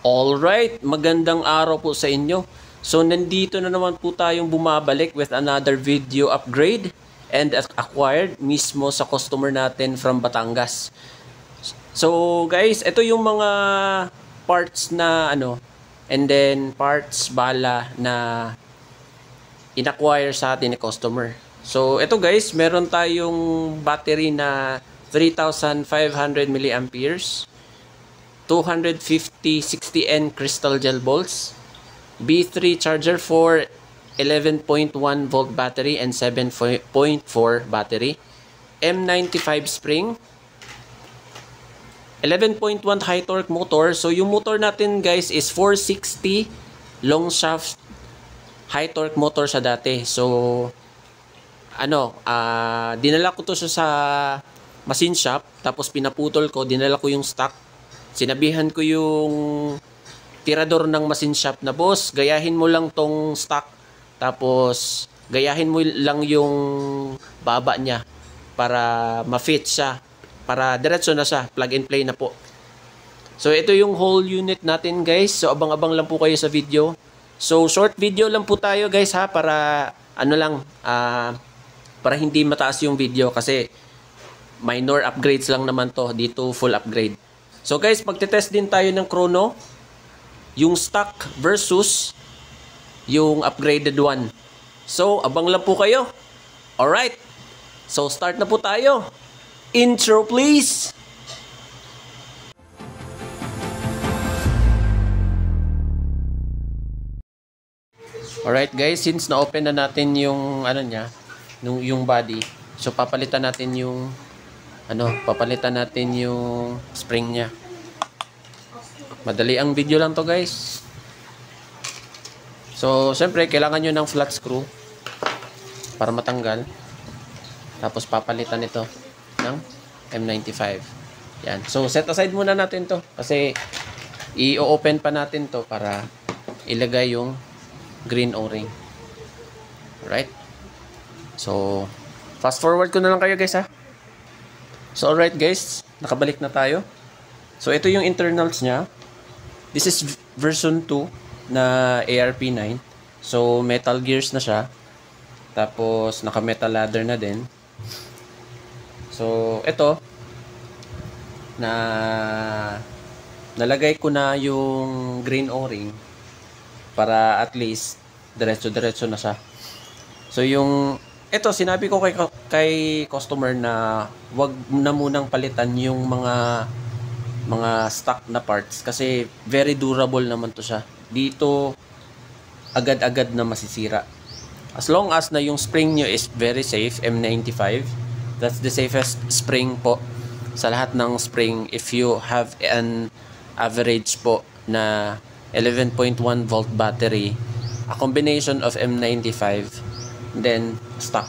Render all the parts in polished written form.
Alright, magandang araw po sa inyo. So nandito na naman po tayong bumabalik with another video upgrade and acquired mismo sa customer natin from Batangas. So guys, ito yung mga parts na and then parts bala na in-acquire sa atin ni customer. So ito guys, meron tayong battery na 3,500 milliamperes. 250 60N crystal gel bolts, B3 charger for 11.1 volt battery and 7.4 battery, M95 spring, 11.1 high torque motor. So yung motor natin guys is 460 long shaft high torque motor sa dati. So dinala ko to sa machine shop, tapos pinaputol ko, dinala ko yung stock. Sinabihan ko yung tirador ng machine shop na, boss, gayahin mo lang tong stock, tapos gayahin mo lang yung baba niya para ma-fit siya, para diretso na siya, plug and play na po. So ito yung whole unit natin guys, so abang-abang lang po kayo sa video. So short video lang po tayo guys ha, para para hindi mataas yung video kasi minor upgrades lang naman to, dito full upgrade. So guys, magte-test din tayo ng chrono, yung stock versus yung upgraded one. So, abang lang po kayo. Alright, so start na po tayo. Intro please! Alright guys, since na-open na natin yung yung body, so papalitan natin yung spring niya. Madali ang video lang to guys. So syempre kailangan nyo ng flat screw para matanggal, tapos papalitan ito ng M95. Yan, so set aside muna natin to kasi i-open pa natin to para ilagay yung green o-ring. Alright, so fast forward ko na lang kayo guys ha. So alright guys, nakabalik na tayo. So ito yung internals niya. This is version 2 na ARP9. So metal gears na siya. Tapos naka metal ladder na din. So ito nalagay ko na yung green o-ring para at least diretso na siya. So ito, sinabi ko kay customer na wag na munang palitan yung mga stock na parts kasi very durable naman to siya. Dito agad-agad na masisira. As long as na yung spring nyo is very safe, M95, that's the safest spring po sa lahat ng spring. If you have an average po na 11.1 volt battery, a combination of M95 then stock,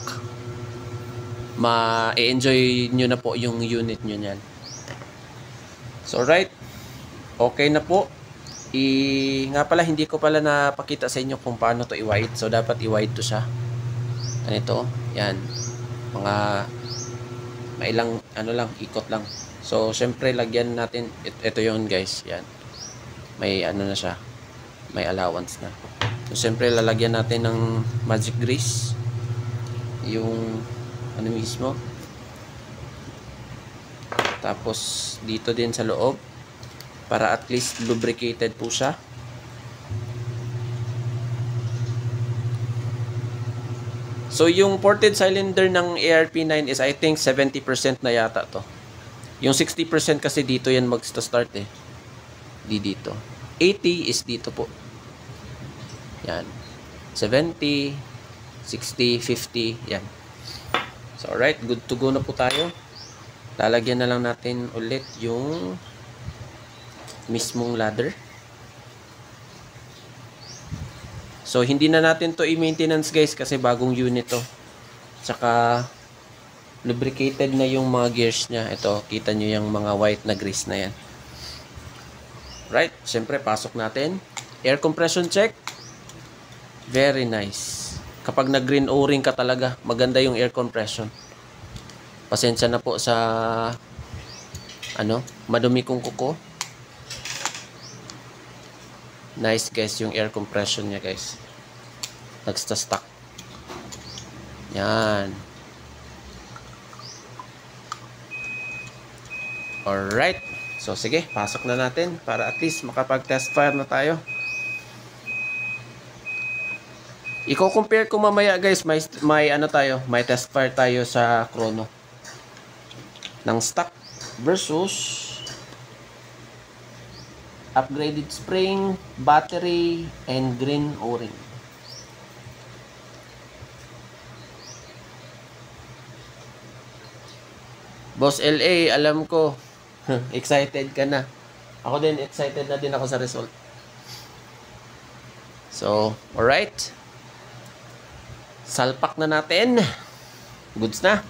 ma-enjoy nyo na po yung unit nyo nyan. So right, okay na po. Nga pala, hindi ko pala napakita sa inyo kung paano to i-wide. So dapat i-wide to siya. Ganito, yan, mga mailang ikot lang. So syempre lagyan natin ito yon guys, yan, may na siya, may allowance na. So syempre lalagyan natin ng magic grease yung mismo, tapos dito din sa loob para at least lubricated po siya. So yung ported cylinder ng ARP9 is I think 70% na yata to. Yung 60% kasi dito yan mag-start dito. 80 is dito po. Yan. 70, 60, 50, yan. So alright, good to go na po tayo. Lalagyan na lang natin ulit yung mismong ladder. So hindi na natin to i-maintenance guys kasi bagong unit to. Tsaka lubricated na yung mga gears nya. Ito, kita nyo yung mga white na grease na yan. Right, syempre pasok natin. Air compression check. Very nice. Kapag nag-green o-ring ka talaga, maganda yung air compression. Pasensya na po sa madumi kong kuko. Nice guys yung air compression niya guys. Nagsta-stuck. Yan. Alright. So sige, pasok na natin para at least makapag-test fire na tayo. Iko-compare ko mamaya guys, may ano tayo, may test fire tayo sa chrono. Ng stock versus upgraded spring, battery, and green O-ring. Boss LA, alam ko, excited ka na. Ako din, excited na din ako sa result. So, alright. Salpak na natin. Goods na.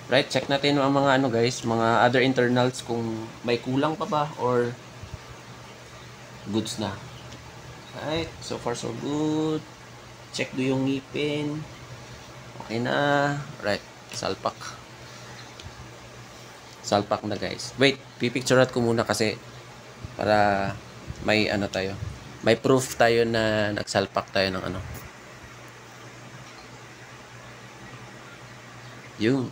Right, check natin ang mga ano guys, mga other internals kung may kulang pa ba or goods na. Right, so far so good. Check do yung ngipin. Okay na. Right, salpak. Salpak na guys. Wait, pipictureat ko muna kasi para may ano tayo. May proof tayo na nagsalpak tayo ng ano. Yun.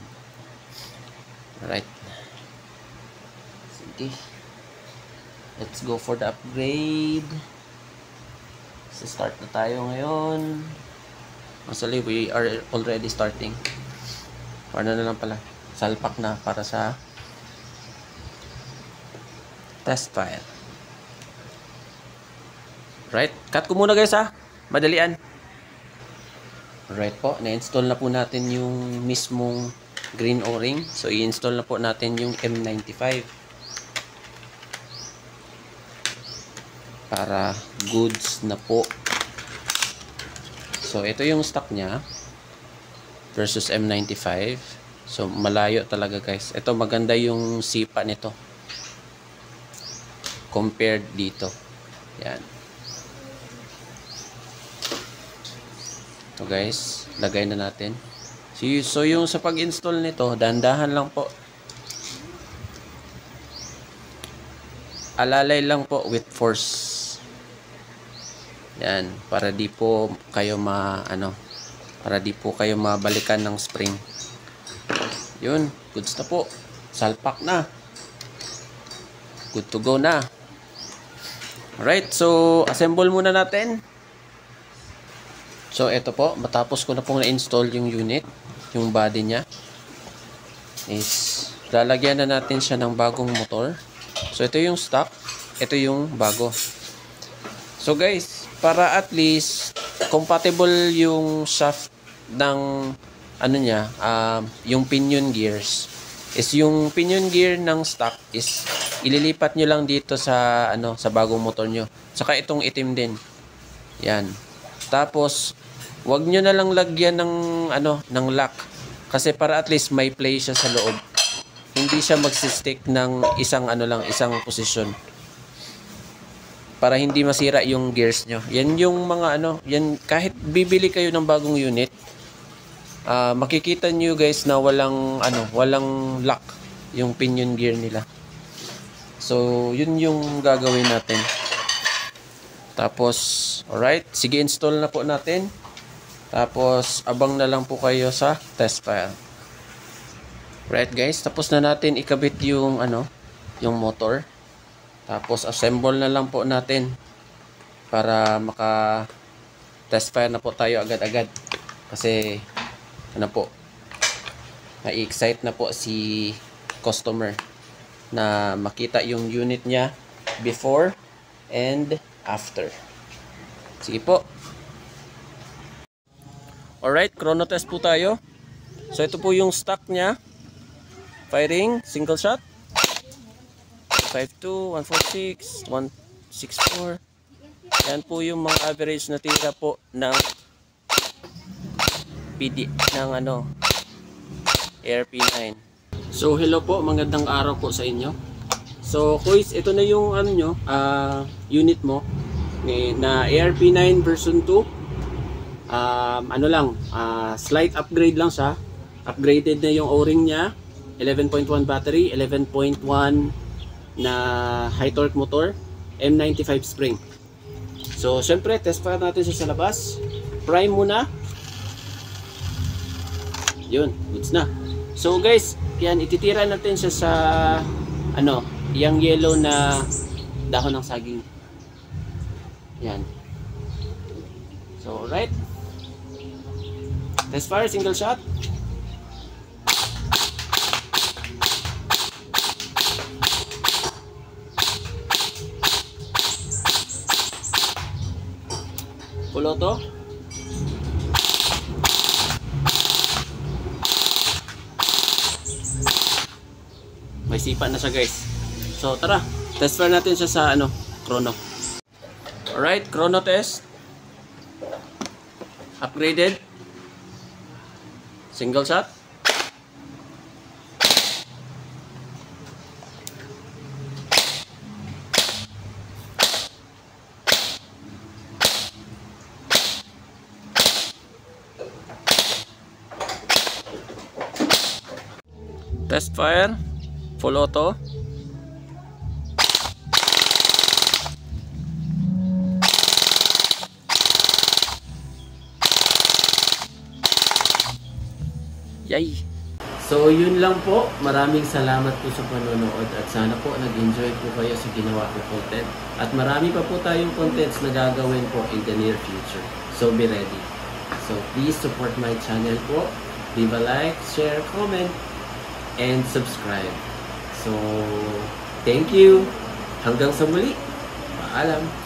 Alright. Sige. Let's go for the upgrade. So start na tayo ngayon. Actually, we are already starting. Paano na lang pala. Salpak na para sa test fire. Right. Cut ko muna guys ha. Madalian. Alright po. Na-install na po natin yung mismong green O-ring. So, i-install na po natin yung M95 para goods na po. So, ito yung stock niya versus M95. So, malayo talaga guys. Ito, maganda yung sipa nito compared dito. Yan. Ito guys, lagay na natin. So yung sa pag-install nito, dahan-dahan lang po. Alalay lang po with force. Yan, para di po kayo para di po kayo mabalikan ng spring. Yun, goods na po. Salpak na. Good to go na. Alright, so assemble muna natin. So ito po, matapos ko na pong na-install yung unit, yung body niya, is lalagyan na natin siya ng bagong motor. So ito yung stock, ito yung bago. So guys, para at least compatible yung shaft ng ano niya, yung pinion gears, is yung pinion gear ng stock is ililipat nyo lang dito sa sa bagong motor nyo. Saka itong itim din. Yan. Tapos wag nyo na lang lagyan ng ng lock kasi para at least may play siya sa loob. Hindi siya magsi-stick ng isang isang posisyon. Para hindi masira yung gears nyo. Yan yung mga yan kahit bibili kayo ng bagong unit, makikita nyo guys na walang lock yung pinion gear nila. So, yun yung gagawin natin. Tapos, alright, sige install na po natin. Tapos, abang na lang po kayo sa test file. Right guys, tapos na natin ikabit yung yung motor. Tapos, assemble na lang po natin para maka test file na po tayo agad-agad. Kasi, po, na-excite na po si customer na makita yung unit niya before and after. Sige po. Alright, chrono test po tayo. So ito po yung stock niya. Firing, single shot. 152, 146, 164. Yan po yung mga average na tira po ng ARP9. So hello po, magandang araw po sa inyo. So guys, ito na yung unit mo na ARP9 version 2. Slight upgrade lang siya. Upgraded na yung O-ring niya, 11.1 battery, 11.1 na high torque motor, M95 spring. So syempre test fire natin siya sa labas. Prime muna. Yun, goods na. So guys, yan ititira natin siya sa ano, yung yellow na dahon ng saging. Yan. So right. Test fire, single shot. Full auto. May sipa na siya guys. So tara, test fire natin siya sa ano, chrono. Alright, chrono test. Upgraded. Single shot. Test fire, full auto. Yay! So yun lang po. Maraming salamat po sa panonood at sana po nag-enjoy po kayo sa ginawa ko content. At marami pa po tayong contents na gagawin po in the near future. So be ready. So please support my channel po. Leave a like, share, comment, and subscribe. So thank you. Hanggang sa muli. Paalam.